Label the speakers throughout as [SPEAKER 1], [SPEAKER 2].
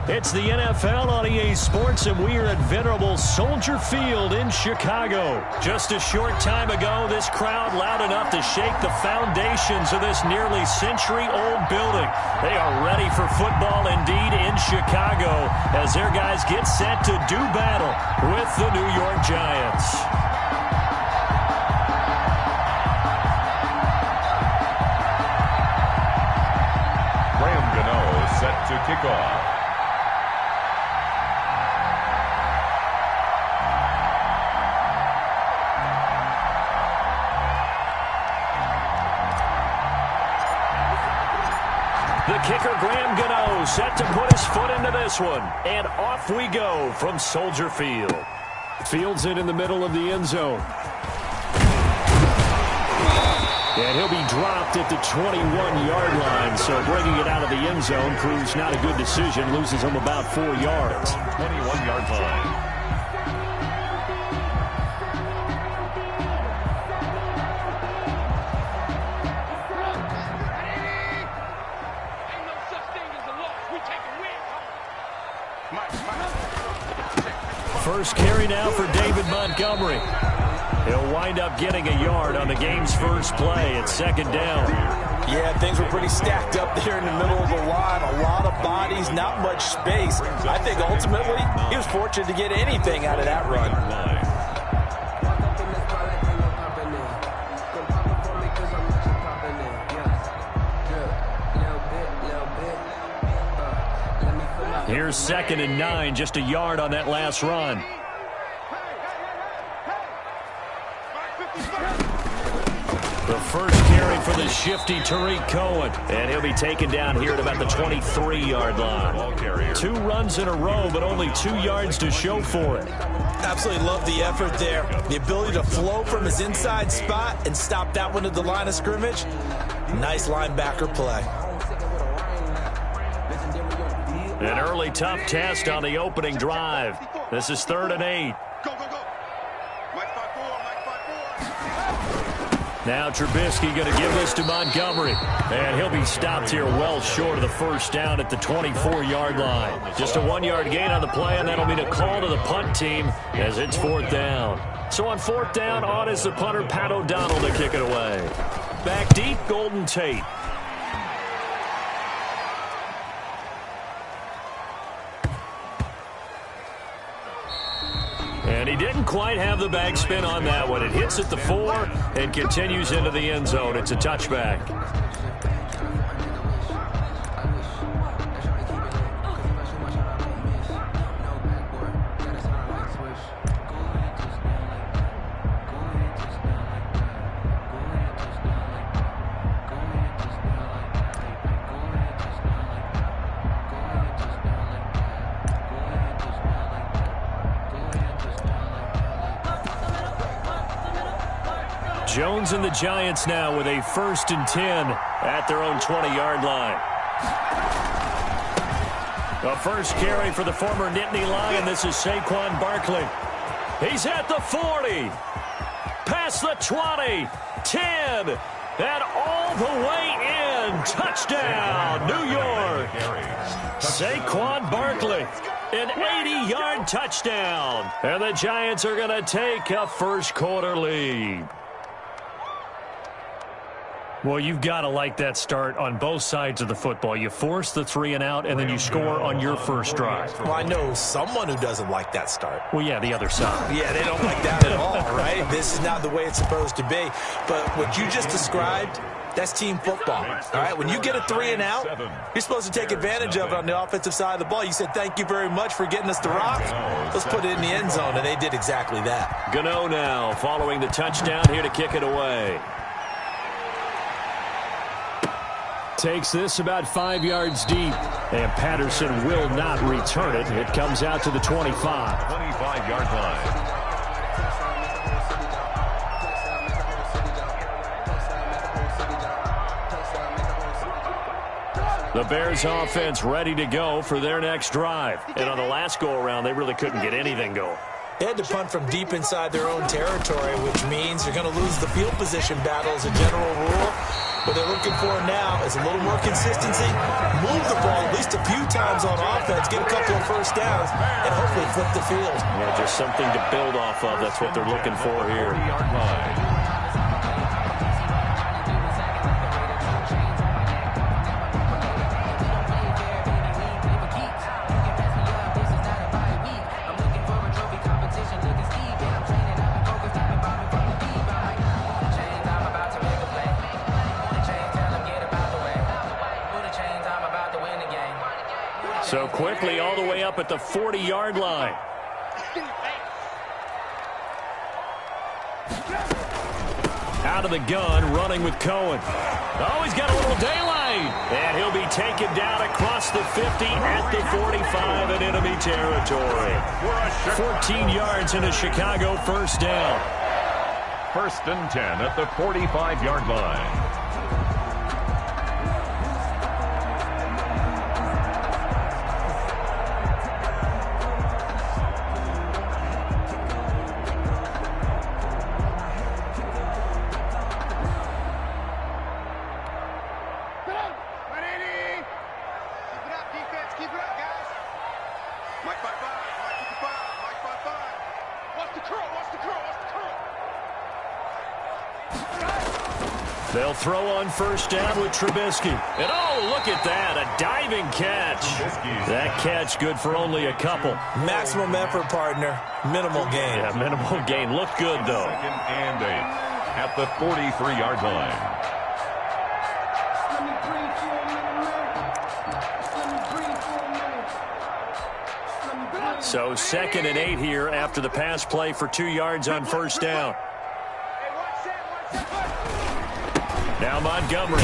[SPEAKER 1] It's the NFL on EA Sports, and we are at venerable Soldier Field in Chicago. Just a short time ago, this crowd loud enough to shake the foundations of this nearly century-old building. They are ready for football indeed in Chicago as their guys get set to do battle with the New York Giants.
[SPEAKER 2] Set to kick off.
[SPEAKER 1] The kicker, Graham Gano, set to put his foot into this one. And off we go from Soldier Field. Fields it in the middle of the end zone. And he'll be dropped at the 21-yard line, so bringing it out of the end zone proves not a good decision. Loses him about 4 yards.
[SPEAKER 2] 21-yard line.
[SPEAKER 1] First carry now for David Montgomery. He'll wind up getting a yard on the game's first play at second down.
[SPEAKER 3] Yeah, things were pretty stacked up there in the middle of the line. A lot of bodies, not much space. I think ultimately he was fortunate to get anything out of that run.
[SPEAKER 1] Here's 2nd and 9, just a yard on that last run. The first carry for the shifty Tariq Cohen. And he'll be taken down here at about the 23-yard line. 2 runs in a row, but only 2 yards to show for it.
[SPEAKER 3] Absolutely love the effort there. The ability to flow from his inside spot and stop that one at the line of scrimmage. Nice linebacker play.
[SPEAKER 1] An early tough test on the opening drive. This is 3rd and 8. Now Trubisky going to give this to Montgomery. And he'll be stopped here well short of the first down at the 24-yard line. Just a 1-yard gain on the play, and that'll mean a call to the punt team as it's 4th down. So on 4th down, on is the punter, Pat O'Donnell, to kick it away. Back deep, Golden Tate. And he didn't quite have the backspin on that one. It hits at the 4 and continues into the end zone. It's a touchback. Jones and the Giants now with a 1st and 10 at their own 20-yard line. The first carry for the former Nittany Lion. This is Saquon Barkley. He's at the 40. Past the 20. 10. And all the way in. Touchdown, New York. Saquon Barkley. An 80-yard touchdown. And the Giants are going to take a first-quarter lead. Well, you've got to like that start on both sides of the football. You force the 3 and out, and then you score on your first drive.
[SPEAKER 3] Well, I know someone who doesn't like that start.
[SPEAKER 1] Well, yeah, the other side.
[SPEAKER 3] Yeah, they don't like that at all, right? This is not the way it's supposed to be. But what you just described, that's team football, all right? When you get a 3 and out, you're supposed to take advantage of it on the offensive side of the ball. You said, thank you very much for getting us the rock. Let's put it in the end zone, and they did exactly that.
[SPEAKER 1] Gano now following the touchdown here to kick it away. Takes this about 5 yards deep, and Patterson will not return it. It comes out to the 25.
[SPEAKER 2] 25-yard line.
[SPEAKER 1] The Bears offense ready to go for their next drive. And on the last go-around, they really couldn't get anything going.
[SPEAKER 3] They had to punt from deep inside their own territory, which means you're going to lose the field position battle as a general rule. What they're looking for now is a little more consistency, move the ball at least a few times on offense, get a couple of first downs, and hopefully flip the field.
[SPEAKER 1] Yeah, just something to build off of. That's what they're looking for here.
[SPEAKER 2] 40-yard line.
[SPEAKER 1] So quickly all the way up at the 40-yard line. Out of the gun, running with Cohen. Oh, he's got a little daylight. And he'll be taken down across the 50 at the 45 in enemy territory. 14 yards into Chicago, first down.
[SPEAKER 2] 1st and 10 at the 45-yard line.
[SPEAKER 1] They'll throw on first down with Trubisky. And oh, look at that, a diving catch. That catch good for only a couple.
[SPEAKER 3] Maximum effort, partner. Minimal gain.
[SPEAKER 1] Yeah, minimal gain. Looked good, though.
[SPEAKER 2] 2nd and 8 at the 43-yard line.
[SPEAKER 1] So 2nd and 8 here after the pass play for 2 yards on first down. Now Montgomery.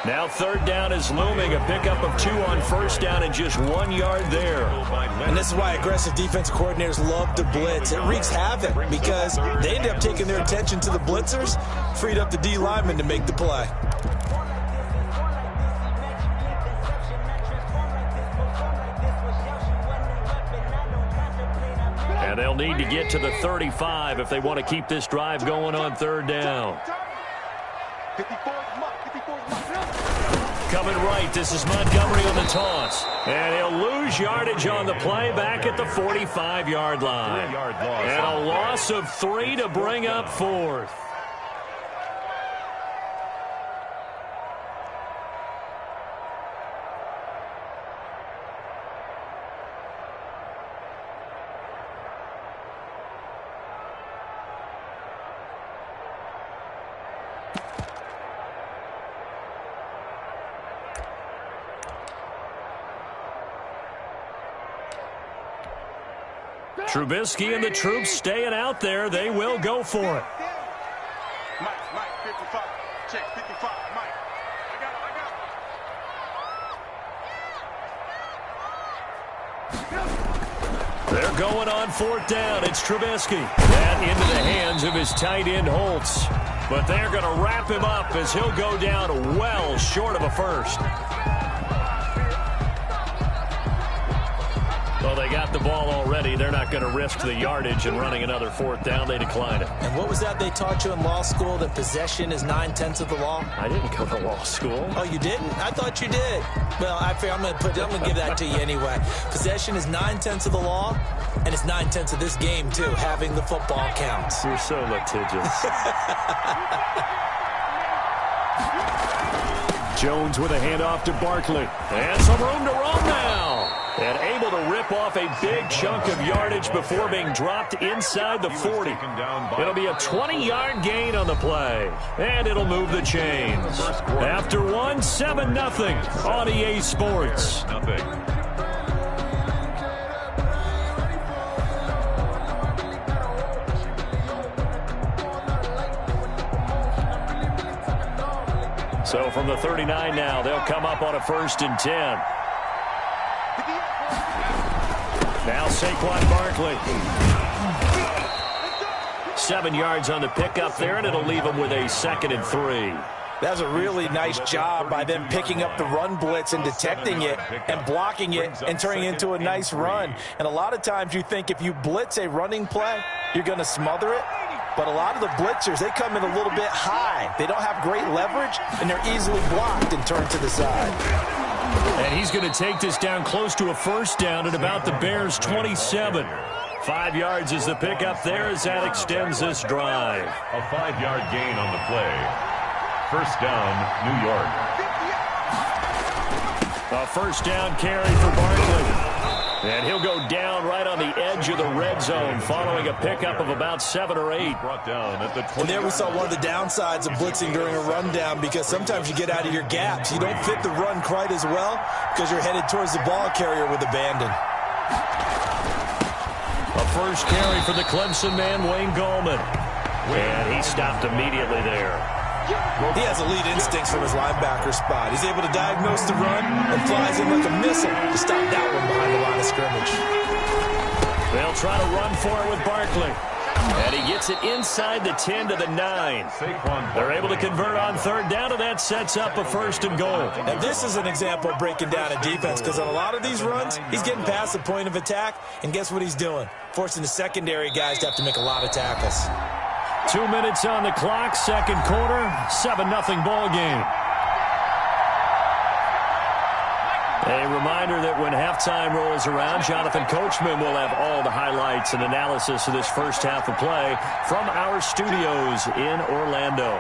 [SPEAKER 1] Now 3rd down is looming. A pickup of 2 on first down and just 1 yard there.
[SPEAKER 3] And this is why aggressive defense coordinators love to blitz. It wreaks havoc because they end up taking their attention to the blitzers, freed up the D lineman to make the play.
[SPEAKER 1] And they'll need to get to the 35 if they want to keep this drive going on 3rd down. Coming right, this is Montgomery on the toss. And he'll lose yardage on the play back at the 45-yard line. And a loss of 3 to bring up 4th. Trubisky and the troops staying out there. They will go for it.
[SPEAKER 4] Mike, 55. Check, 55. Mike. I got it.
[SPEAKER 1] They're going on 4th down. It's Trubisky. That into the hands of his tight end, Holtz. But they're going to wrap him up as he'll go down well short of a first. Well, they got the ball already. They're not going to risk the yardage and running another 4th down. They decline it.
[SPEAKER 3] And what was that they taught you in law school, that possession is 9/10 of the law?
[SPEAKER 1] I didn't go to law school.
[SPEAKER 3] Oh, you didn't? I thought you did. Well, I'm going to give that to you anyway. Possession is 9/10 of the law, and it's 9/10 of this game, too. Having the football counts.
[SPEAKER 1] You're so litigious. Jones with a handoff to Barkley. And some room to roam now. And able to rip off a big chunk of yardage before being dropped inside the 40. It'll be a 20-yard gain on the play. And it'll move the chains. After one, 7-0 on EA Sports. So from the 39 now, they'll come up on a 1st and 10. Now Saquon Barkley. 7 yards on the pickup there, and it'll leave him with a 2nd and 3.
[SPEAKER 3] That's a really nice job by them picking up the run blitz and detecting it and blocking it and turning it into a nice run. And a lot of times you think if you blitz a running play, you're going to smother it. but a lot of the blitzers, they come in a little bit high. They don't have great leverage, and they're easily blocked and turned to the side.
[SPEAKER 1] And he's going to take this down close to a first down at about the Bears' 27. 5 yards is the pickup there as that extends this drive.
[SPEAKER 2] A 5-yard gain on the play. First down, New York.
[SPEAKER 1] A first down carry for Barkley. And he'll go down right on the edge of the red zone following a pickup of about 7 or 8.
[SPEAKER 2] Brought down at the 20.
[SPEAKER 3] And there we saw one of the downsides of blitzing during a rundown, because sometimes you get out of your gaps. You don't fit the run quite as well because you're headed towards the ball carrier with abandon.
[SPEAKER 1] A first carry for the Clemson man, Wayne Gallman. And he stopped immediately there.
[SPEAKER 3] He has elite instincts from his linebacker spot. He's able to diagnose the run and flies in like a missile to stop that one behind the line of scrimmage.
[SPEAKER 1] They'll try to run for it with Barkley. And he gets it inside the 10 to the 9. They're able to convert on third down, and that sets up a first and goal.
[SPEAKER 3] And this is an example of breaking down a defense, because on a lot of these runs, he's getting past the point of attack, and guess what he's doing? Forcing the secondary guys to have to make a lot of tackles.
[SPEAKER 1] 2 minutes on the clock, second quarter, 7-0 ball game. A reminder that when halftime rolls around, Jonathan Coachman will have all the highlights and analysis of this first half of play from our studios in Orlando.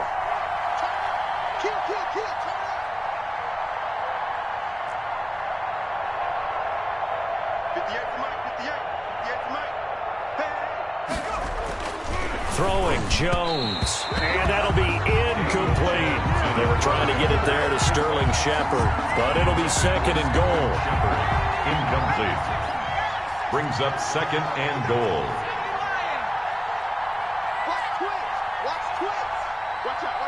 [SPEAKER 1] Throwing Jones, and that'll be incomplete. They were trying to get it there to Sterling Shepard, but it'll be second and goal.
[SPEAKER 2] Incomplete. Brings up second and goal.
[SPEAKER 4] Watch twins. Watch out.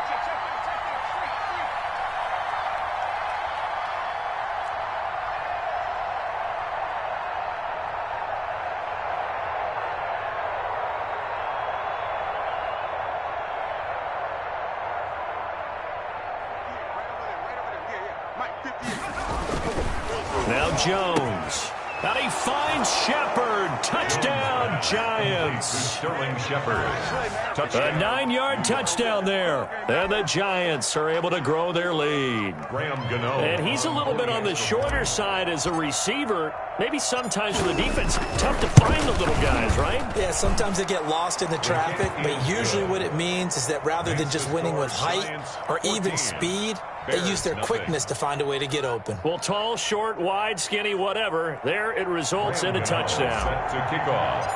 [SPEAKER 1] Now Jones. And he finds Shepard. Touchdown, Giants.
[SPEAKER 2] Sterling Shepard.
[SPEAKER 1] A 9-yard touchdown there. And the Giants are able to grow their lead.
[SPEAKER 2] Graham Gano.
[SPEAKER 1] And he's a little bit on the shorter side as a receiver. Maybe sometimes for the defense, tough to find the little guys, right?
[SPEAKER 3] Yeah, sometimes they get lost in the traffic, but usually what it means is that rather than just winning with height or even speed, they use their quickness to find a way to get open.
[SPEAKER 1] Well, tall, short, wide, skinny, whatever. There it results in a touchdown.
[SPEAKER 2] Set to kick off.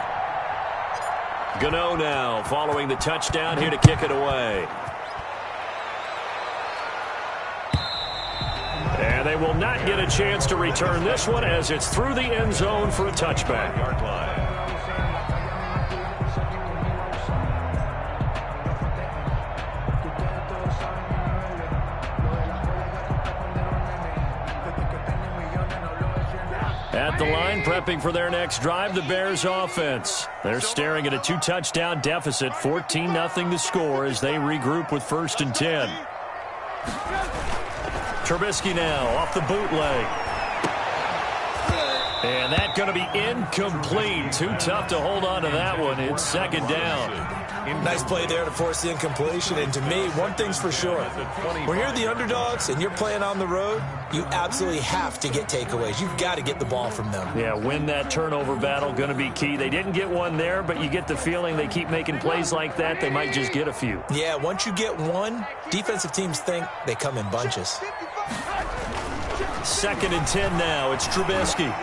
[SPEAKER 1] Gano now following the touchdown here to kick it away. And they will not get a chance to return this one as it's through the end zone for a touchback.
[SPEAKER 2] Yard line.
[SPEAKER 1] At the line, prepping for their next drive, the Bears offense. They're staring at a 2-touchdown deficit, 14-0 to score as they regroup with first and 10. Trubisky now off the bootleg. And that's going to be incomplete. Too tough to hold on to that one. It's second down.
[SPEAKER 3] Nice play there to force the incompletion. And to me, one thing's for sure. When you're the underdogs and you're playing on the road, you absolutely have to get takeaways. You've got to get the ball from them.
[SPEAKER 1] Yeah, win that turnover battle, going to be key. They didn't get one there, but you get the feeling they keep making plays like that, they might just get a few.
[SPEAKER 3] Yeah, once you get one, defensive teams think they come in bunches.
[SPEAKER 1] Second and 10 now. It's Trubisky.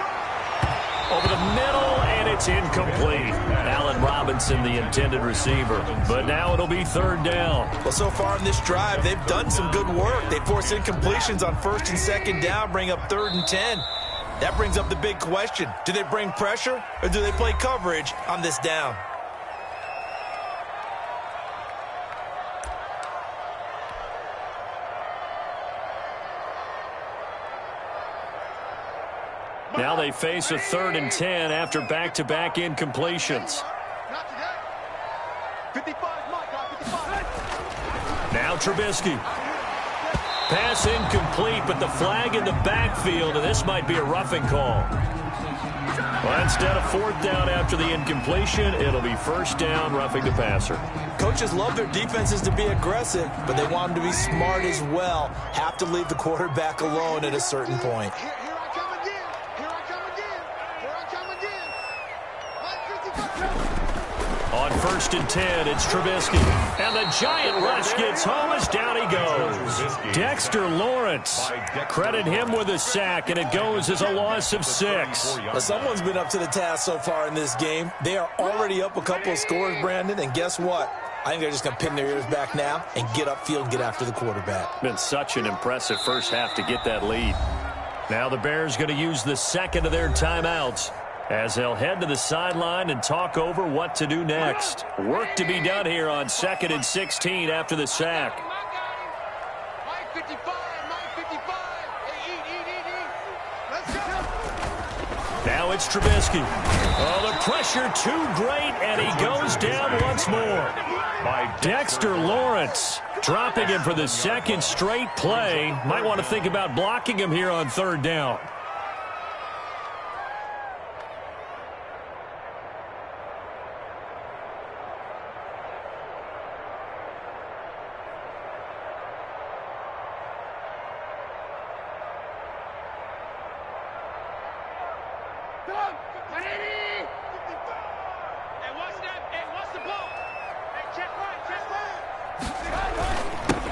[SPEAKER 1] Over the middle, and it's incomplete. Allen Robinson, the intended receiver. But now it'll be third down.
[SPEAKER 3] Well, so far in this drive, they've done some good work. They force incompletions on first and second down, bring up third and 10. That brings up the big question. Do they bring pressure, or do they play coverage on this down?
[SPEAKER 1] Now they face a third and 10 after back-to-back incompletions. Now Trubisky. Pass incomplete, but the flag in the backfield, and this might be a roughing call. Well, instead of fourth down after the incompletion, it'll be first down, roughing the passer.
[SPEAKER 3] Coaches love their defenses to be aggressive, but they want them to be smart as well. Have to leave the quarterback alone at a certain point.
[SPEAKER 4] Here I come again. Here I come again. Here I come again.
[SPEAKER 1] On 1st and 10, it's Trubisky. And the giant rush gets home as down he goes. Dexter Lawrence. Credit him with a sack, and it goes as a loss of 6.
[SPEAKER 3] Well, someone's been up to the task so far in this game. They are already up a couple of scores, Brandon, and guess what? I think they're just going to pin their ears back now and get upfield and get after the quarterback.
[SPEAKER 1] Been such an impressive first half to get that lead. Now the Bears going to use the second of their timeouts as they'll head to the sideline and talk over what to do next. Work to be done here on 2nd and 16 after the sack.
[SPEAKER 4] Mike 55, Mike 55. Hey, eat. Let's go.
[SPEAKER 1] Now it's Trubisky. Oh, the pressure too great, and he goes down once more. By Dexter Lawrence, dropping him for the second straight play. Might want to think about blocking him here on 3rd down.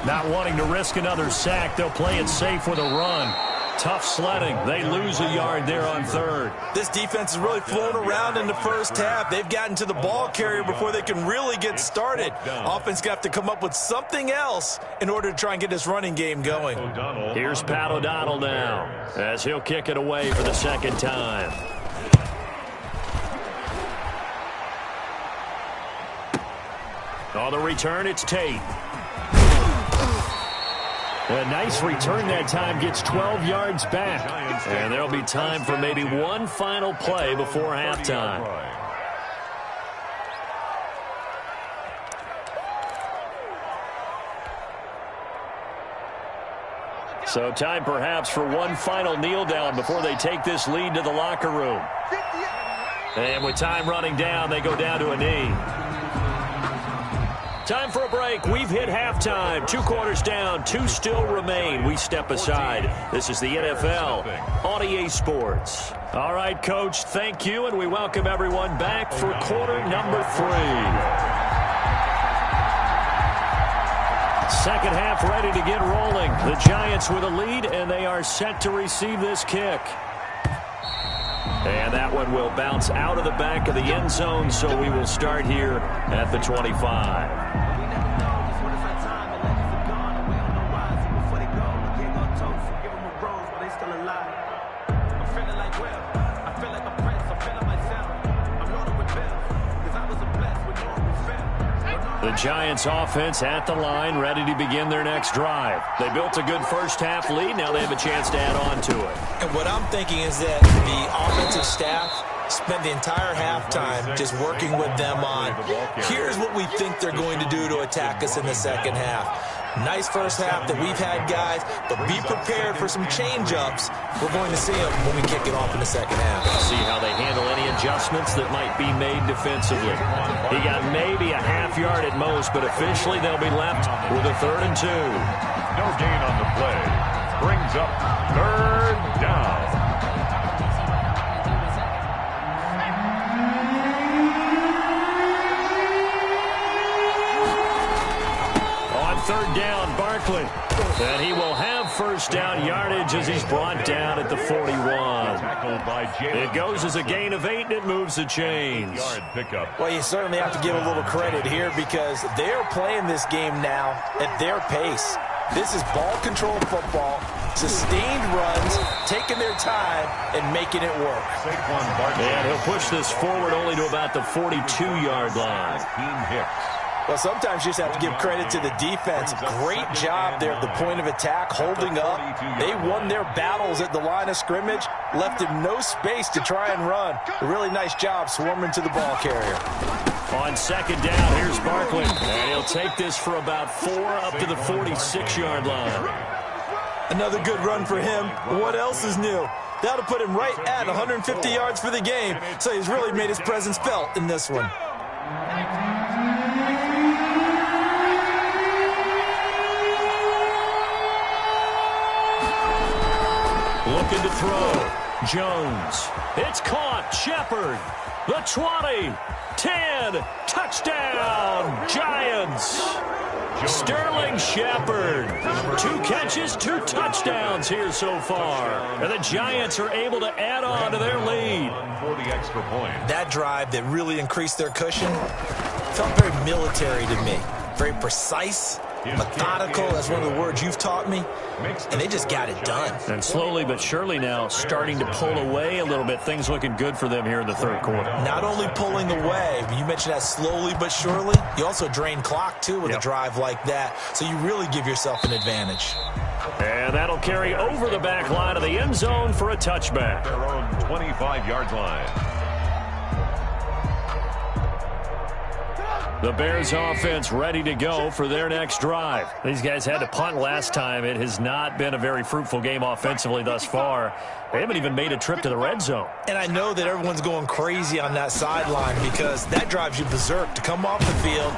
[SPEAKER 1] Not wanting to risk another sack, they'll play it safe with a run. Tough sledding. They lose a yard there on 3rd.
[SPEAKER 3] This defense is really flown around in the first half. They've gotten to the ball carrier before they can really get started. Offense got to come up with something else in order to try and get this running game going.
[SPEAKER 1] Here's Pat O'Donnell now as he'll kick it away for the second time. On the return, it's Tate. A nice return that time, gets 12 yards back. And there'll be time for maybe one final play before halftime. So time perhaps for one final kneel down before they take this lead to the locker room. And with time running down, they go down to a knee. Time for a break. We've hit halftime. 2 quarters down. 2 still remain. We step aside. This is the NFL on EA Sports. All right, Coach, thank you, and we welcome everyone back for quarter number 3. Second half ready to get rolling. The Giants with a lead, and they are set to receive this kick. And that one will bounce out of the back of the end zone, so we will start here at the 25. The Giants offense at the line, ready to begin their next drive. They built a good first half lead. Now they have a chance to add on to it.
[SPEAKER 3] And what I'm thinking is that the offensive staff spent the entire halftime just working with them on, here's what we think they're going to do to attack us in the second half. Nice first half that we've had, guys, but be prepared for some change-ups. We're going to see them when we kick it off in the second half.
[SPEAKER 1] See how they handle any adjustments that might be made defensively. He got maybe a half yard at most, but officially they'll be left with a 3rd and 2.
[SPEAKER 2] No gain on the play. Brings up 3rd down.
[SPEAKER 1] On 3rd down, Barkley. And he will have first down yardage as he's brought down at the 41. It goes as a gain of 8, and it moves the chains.
[SPEAKER 3] Well, you certainly have to give a little credit here because they're playing this game now at their pace. This is ball control football, sustained runs, taking their time, and making it work.
[SPEAKER 1] And he'll push this forward only to about the 42-yard line.
[SPEAKER 3] Well, sometimes you just have to give credit to the defense. Great job there at the point of attack, holding up. They won their battles at the line of scrimmage, left him no space to try and run. A really nice job swarming to the ball carrier.
[SPEAKER 1] On 2nd down, here's Barkley. And he'll take this for about 4 up to the 46-yard line.
[SPEAKER 3] Another good run for him. What else is new? That'll put him right at 150 yards for the game, so he's really made his presence felt in this one.
[SPEAKER 1] Looking to throw. Jones. It's caught. Shepard. The 20. 10. Touchdown. Giants. Sterling Shepard. 2 catches, 2 touchdowns here so far. And the Giants are able to add on to their lead.
[SPEAKER 2] For the extra point.
[SPEAKER 3] That drive that really increased their cushion felt very military to me. Very precise, methodical. That's one of the words you've taught me. And they just got it done.
[SPEAKER 1] And slowly but surely now starting to pull away a little bit. Things looking good for them here in the third quarter.
[SPEAKER 3] Not only pulling away, but you mentioned that slowly but surely. You also drain clock, too, with a drive like that. So you really give yourself an advantage.
[SPEAKER 1] And that'll carry over the back line of the end zone for a touchback.
[SPEAKER 2] Their own 25-yard line.
[SPEAKER 1] The Bears offense ready to go for their next drive. These guys had to punt last time. It has not been a very fruitful game offensively thus far. They haven't even made a trip to the red zone.
[SPEAKER 3] And I know that everyone's going crazy on that sideline because that drives you berserk to come off the field,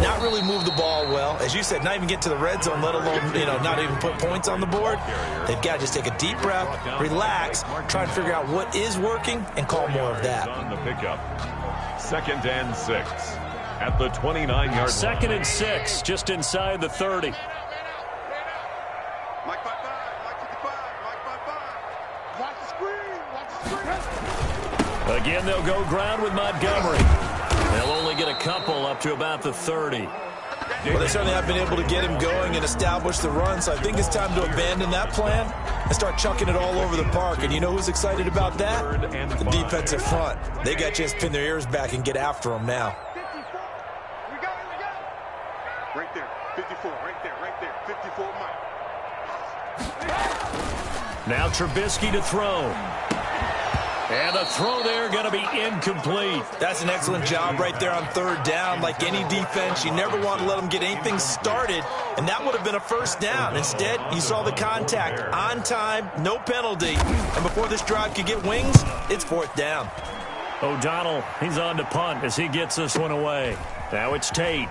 [SPEAKER 3] not really move the ball well. As you said, not even get to the red zone, let alone, not even put points on the board. They've got to just take a deep breath, relax, try and figure out what is working, and call more of that.
[SPEAKER 2] On the pickup. 2nd and 6. At the 29-yard line.
[SPEAKER 1] 2nd and 6, just inside the 30.
[SPEAKER 4] Mike 5-5, Mike 55, Mike 5-5. Watch the screen, watch the screen.
[SPEAKER 1] Again, they'll go ground with Montgomery. They'll only get a couple up to about the 30.
[SPEAKER 3] Well, they certainly have been able to get him going and establish the run, so I think it's time to abandon that plan and start chucking it all over the park. And you know who's excited about that? The defensive front. They got a chance to pin their ears back and get after him now.
[SPEAKER 4] Right there, 54, right there, 54, Mike.
[SPEAKER 1] Now Trubisky to throw. And the throw there going to be incomplete.
[SPEAKER 3] That's an excellent job right there on 3rd down. Like any defense, you never want to let them get anything started, and that would have been a 1st down. Instead, you saw the contact on time, no penalty, and before this drive could get wings, it's 4th down.
[SPEAKER 1] O'Donnell, he's on to punt as he gets this one away. Now it's Tate.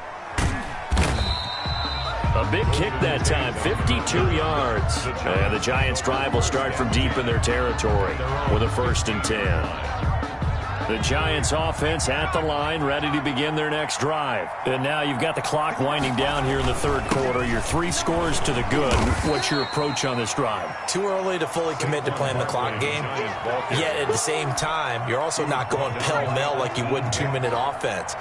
[SPEAKER 1] A big kick that time, 52 yards. And the Giants' drive will start from deep in their territory with a 1st and 10. The Giants' offense at the line, ready to begin their next drive. And now you've got the clock winding down here in the 3rd quarter. Your 3 scores to the good. What's your approach on this drive?
[SPEAKER 3] Too early to fully commit to playing the clock game. Yet at the same time, you're also not going pell-mell like you would in 2-minute offense.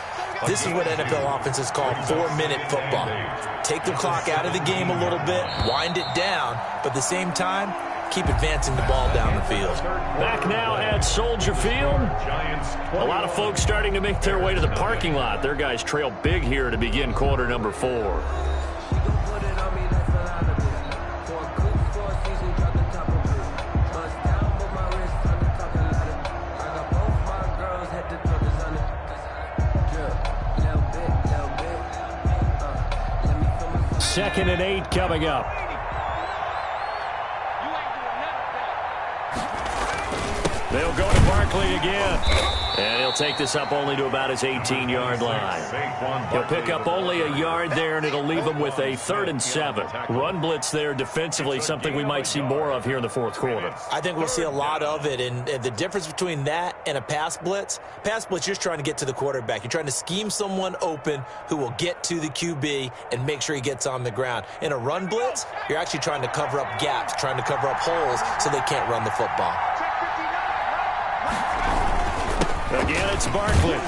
[SPEAKER 3] This is what NFL offenses call 4-minute football. Take the clock out of the game a little bit, wind it down, but at the same time, keep advancing the ball down the field.
[SPEAKER 1] Back now at Soldier Field. A lot of folks starting to make their way to the parking lot. Their guys trail big here to begin quarter number 4. Second and 8 coming up. They'll go to Barkley again. And he'll take this up only to about his 18-yard line. He'll pick up only a yard there, and it'll leave him with a 3rd and 7. Run blitz there defensively, something we might see more of here in the 4th quarter.
[SPEAKER 3] I think we'll see a lot of it, and the difference between that and a pass blitz, you're just trying to get to the quarterback. You're trying to scheme someone open who will get to the QB and make sure he gets on the ground. In a run blitz, you're actually trying to cover up gaps, trying to cover up holes so they can't run the football.
[SPEAKER 1] Again, it's Barkley.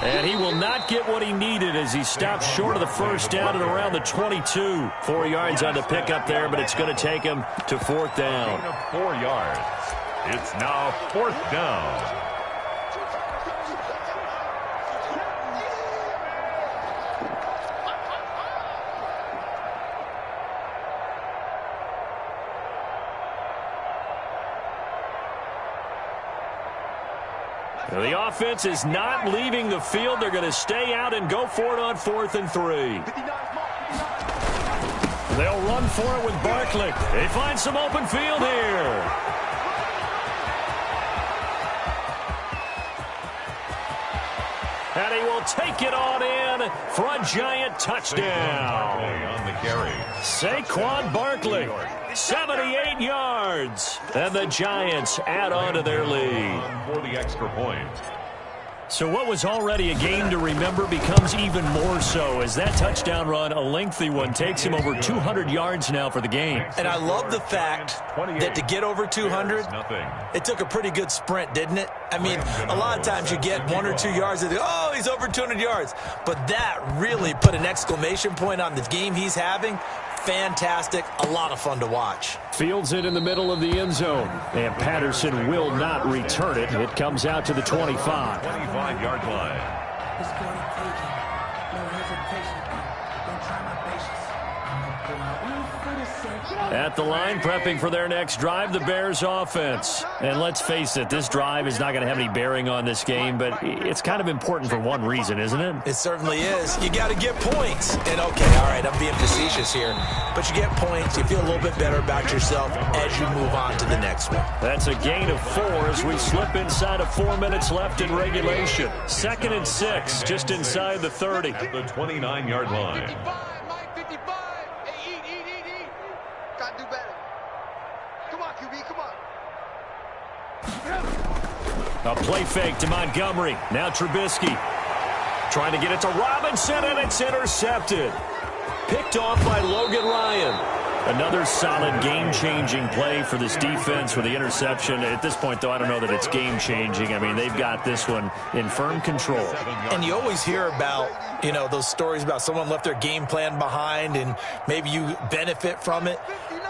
[SPEAKER 1] And he will not get what he needed as he stops short of the 1st down at around the 22. 4 yards on the pickup there, but it's going to take him to 4th down.
[SPEAKER 2] 4 yards. It's now 4th down.
[SPEAKER 1] The offense is not leaving the field. They're going to stay out and go for it on 4th and 3. They'll run for it with Barkley. They find some open field here. And he will take it on in for a Giant touchdown.
[SPEAKER 2] On the carry.
[SPEAKER 1] Saquon Barkley, 78 yards. And the Giants add on to their lead.
[SPEAKER 2] For the extra point.
[SPEAKER 1] So what was already a game to remember becomes even more so as that touchdown run, a lengthy one, takes him over 200 yards now for the game.
[SPEAKER 3] And I love the fact that to get over 200, it took a pretty good sprint, didn't it? I mean, a lot of times you get 1 or 2 yards and oh, he's over 200 yards. But that really put an exclamation point on the game he's having. Fantastic. A lot of fun to watch.
[SPEAKER 1] Fields it in the middle of the end zone. And Patterson will not return it. It comes out to the 25.
[SPEAKER 2] 25-yard line.
[SPEAKER 5] It's gonna take it. No hesitation. Don't try my patience. I'm gonna pull out one for the sake.
[SPEAKER 1] At the line, prepping for their next drive, the Bears offense. And let's face it, this drive is not going to have any bearing on this game, but it's kind of important for one reason, isn't it?
[SPEAKER 3] It certainly is. You got to get points. And okay, all right, I'm being facetious here, but you get points, you feel a little bit better about yourself as you move on to the next one.
[SPEAKER 1] That's a gain of 4 as we slip inside of 4 minutes left in regulation. 2nd and 6, just inside the 30.
[SPEAKER 2] At the 29-yard line.
[SPEAKER 4] 55. Hey, eat. Got to do better. Come on, QB, come on.
[SPEAKER 1] A play fake to Montgomery. Now Trubisky trying to get it to Robinson, and it's intercepted. Picked off by Logan Ryan. Another solid game-changing play for this defense with the interception. At this point, though, I don't know that it's game-changing. I mean, they've got this one in firm control.
[SPEAKER 3] And you always hear about, you know, those stories about someone left their game plan behind and maybe you benefit from it.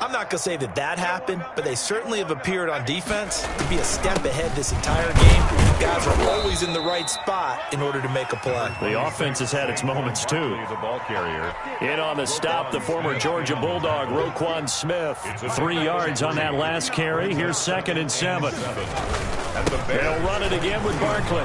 [SPEAKER 3] I'm not going to say that that happened, but they certainly have appeared on defense to be a step ahead this entire game. Guys are always in the right spot in order to make a play.
[SPEAKER 1] The offense has had its moments, too.
[SPEAKER 2] The ball carrier.
[SPEAKER 1] In on the stop, the former Georgia Bulldog, Roquan Smith. 3 yards on that last carry. Here's 2nd and 7. They'll run it again with Barkley.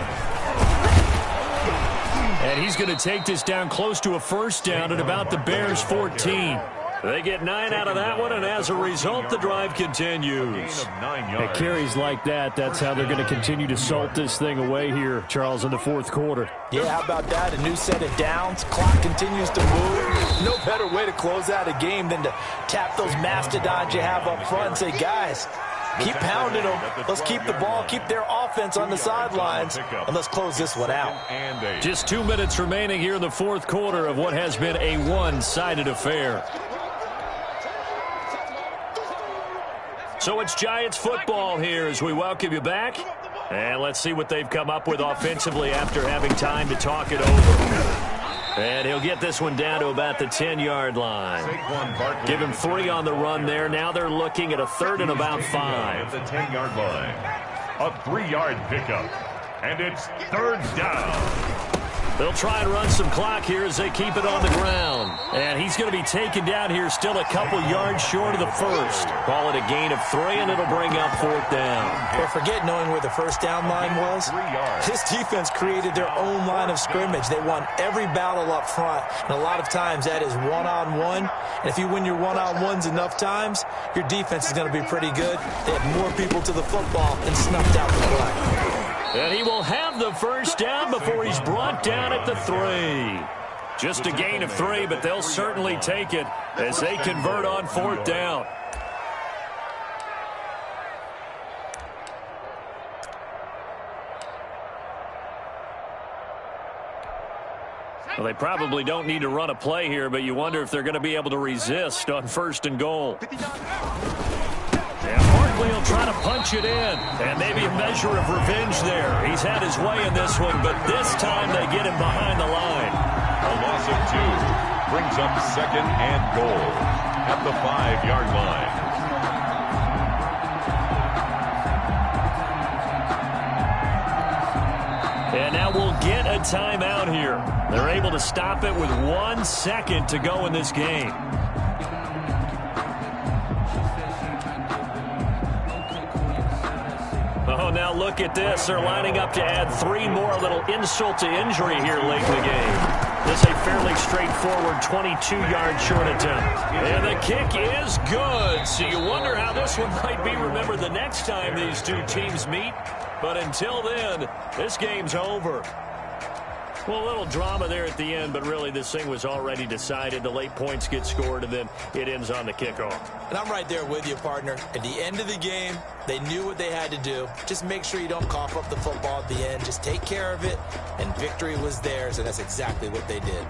[SPEAKER 1] And he's going to take this down close to a first down at about the Bears' 14. They get 9 out of that one, and as a result, the drive continues. At carries like that, that's how they're going to continue to salt this thing away here, Charles, in the 4th quarter.
[SPEAKER 3] Yeah, how about that? A new set of downs. Clock continues to move. No better way to close out a game than to tap those mastodons you have up front and say, guys, keep pounding them. Let's keep the ball, keep their offense on the sidelines, and let's close this one out.
[SPEAKER 1] Just 2 minutes remaining here in the 4th quarter of what has been a one-sided affair. So it's Giants football here as we welcome you back. And let's see what they've come up with offensively after having time to talk it over. And he'll get this one down to about the 10-yard line. Give him 3 on the run there. Now they're looking at a 3rd and about 5.
[SPEAKER 2] The 10-yard line. A 3-yard pickup. And it's 3rd down.
[SPEAKER 1] They'll try and run some clock here as they keep it on the ground. And he's going to be taken down here still a couple yards short of the first. Call it a gain of 3, and it'll bring up 4th down.
[SPEAKER 3] Well, forget knowing where the first down line was. This defense created their own line of scrimmage. They won every battle up front, and a lot of times that is one-on-one. And if you win your one-on-ones enough times, your defense is going to be pretty good. They have more people to the football and snuffed out the play.
[SPEAKER 1] And he will have the first down before he's brought down at the 3. Just a gain of 3, but they'll certainly take it as they convert on 4th down. Well, they probably don't need to run a play here, but you wonder if they're going to be able to resist on 1st and goal. And Barkley will try to punch it in, and maybe a measure of revenge there. He's had his way in this one, but this time they get him behind the line.
[SPEAKER 2] A loss of 2 brings up 2nd and goal at the 5-yard line.
[SPEAKER 1] And now we'll get a timeout here. They're able to stop it with 1 second to go in this game. Oh, now look at this. They're lining up to add 3 more, a little insult to injury here late in the game. This is a fairly straightforward 22-yard short attempt. And the kick is good. So you wonder how this one might be remembered the next time these two teams meet. But until then, this game's over. Well, a little drama there at the end, but really this thing was already decided. The late points get scored, and then it ends on the kickoff.
[SPEAKER 3] And I'm right there with you, partner. At the end of the game, they knew what they had to do. Just make sure you don't cough up the football at the end. Just take care of it, and victory was theirs, and that's exactly what they did.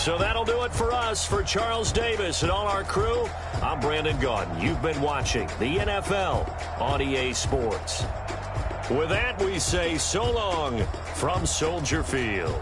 [SPEAKER 1] So that'll do it for us. For Charles Davis and all our crew, I'm Brandon Gaudin. You've been watching the NFL on EA Sports. With that, we say so long from Soldier Field.